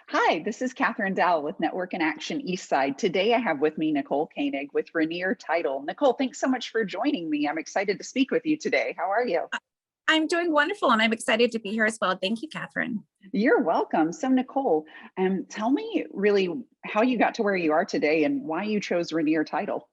Hi, this is Cathryn Dall with Network in Action Eastside. Today I have with me Nichole Koenig with Rainier Title. Nichole, thanks so much for joining me. I'm excited to speak with you today. How are you? I'm doing wonderful and I'm excited to be here as well. Thank you, Catherine. You're welcome. So Nichole, tell me really how you got to where you are today and why you chose Rainier Title.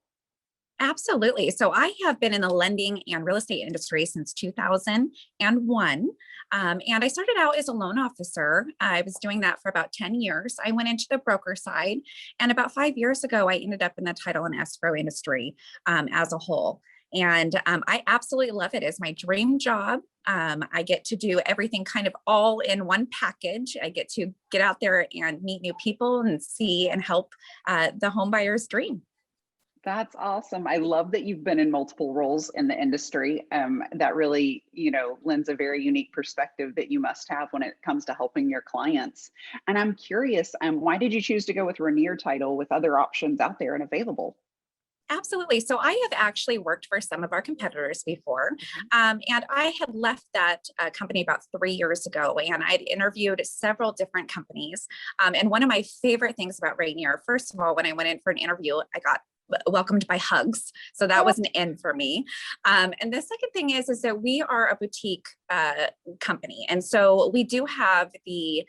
Absolutely. So I have been in the lending and real estate industry since 2001. And I started out as a loan officer. I was doing that for about 10 years. I went into the broker side. And about 5 years ago, I ended up in the title and escrow industry as a whole. And I absolutely love it. It's my dream job. I get to do everything kind of all in one package. I get to get out there and meet new people and see and help the home buyer's dream. That's awesome. I love that you've been in multiple roles in the industry. That really, lends a very unique perspective that you must have when it comes to helping your clients. And I'm curious, why did you choose to go with Rainier Title with other options out there and available? Absolutely. So I have actually worked for some of our competitors before, and I had left that company about 3 years ago, and I'd interviewed several different companies. And one of my favorite things about Rainier, first of all, when I went in for an interview, I got welcomed by hugs. So that was an end for me. And the second thing is that we are a boutique company. And so we do have the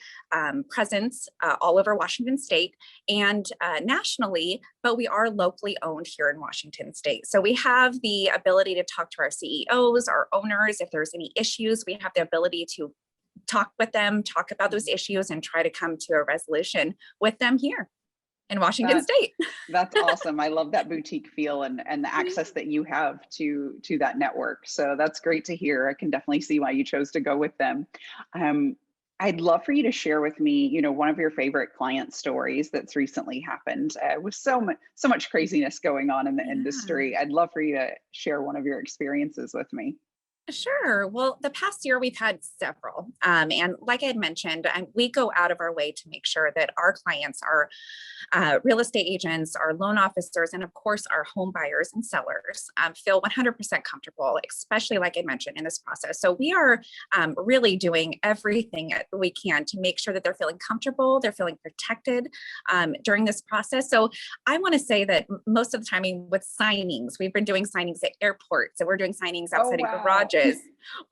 presence all over Washington state and nationally, but we are locally owned here in Washington state. So we have the ability to talk to our CEOs, our owners. If there's any issues, we have the ability to talk with them, talk about those issues, and try to come to a resolution with them here in Washington That, state. that's awesome. I love that boutique feel and the access that you have to that network. So that's great to hear. I can definitely see why you chose to go with them. Um, I'd love for you to share with me, one of your favorite client stories that's recently happened. With so much craziness going on in the Yeah. industry, I'd love for you to share one of your experiences with me. Sure. Well, the past year we've had several. And like I had mentioned, we go out of our way to make sure that our clients are real estate agents, our loan officers, and of course, our home buyers and sellers feel 100% comfortable, especially like I mentioned in this process. So we are really doing everything that we can to make sure that they're feeling comfortable, they're feeling protected during this process. So I want to say that most of the time with signings, we've been doing signings at airports, and we're doing signings Oh, outside of wow. garages.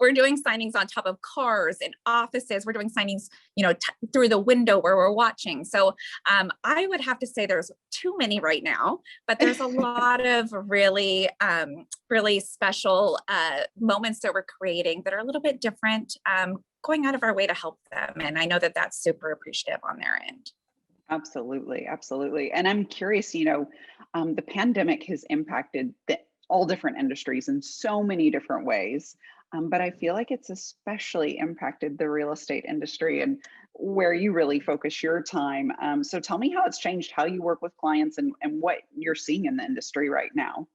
We're doing signings on top of cars and offices. We're doing signings, through the window where we're watching. So I would have to say there's too many right now, but there's a lot of really, really special moments that we're creating that are a little bit different, going out of our way to help them. And I know that that's super appreciative on their end. Absolutely, absolutely. And I'm curious, the pandemic has impacted all different industries in so many different ways. But I feel like it's especially impacted the real estate industry and where you really focus your time. So tell me how it's changed how you work with clients and what you're seeing in the industry right now.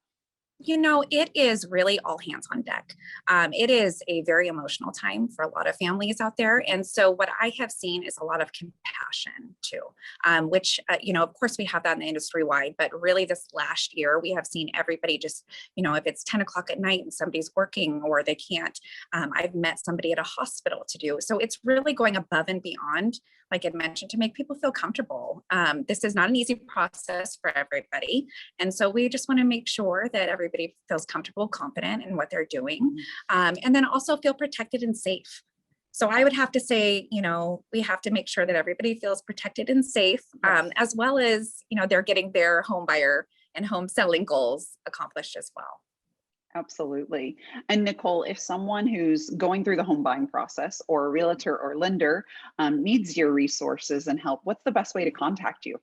It is really all hands on deck. It is a very emotional time for a lot of families out there. And so, what I have seen is a lot of compassion too, which, of course, we have that in the industry wide, but really this last year, we have seen everybody just, if it's 10 o'clock at night and somebody's working or they can't, I've met somebody at a hospital to do. So, it's really going above and beyond, like I mentioned, to make people feel comfortable. This is not an easy process for everybody. And so, we just want to make sure that everybody feels comfortable, confident in what they're doing, and then also feel protected and safe. So I would have to say, we have to make sure that everybody feels protected and safe, Yes. as well as, they're getting their home buyer and home selling goals accomplished as well. Absolutely. And Nichole, if someone who's going through the home buying process or a realtor or lender needs your resources and help, what's the best way to contact you?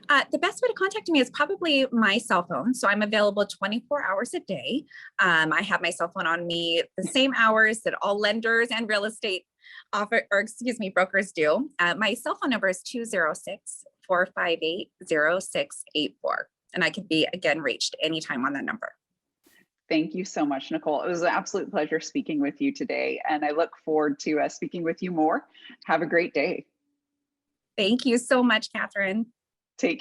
The best way to contact me is probably my cell phone. So I'm available 24 hours a day. I have my cell phone on me the same hours that all lenders and real estate brokers do. My cell phone number is 206-458-0684. And I can be again reached anytime on that number. Thank you so much, Nichole. It was an absolute pleasure speaking with you today, and I look forward to speaking with you more. Have a great day. Thank you so much, Catherine. Take care.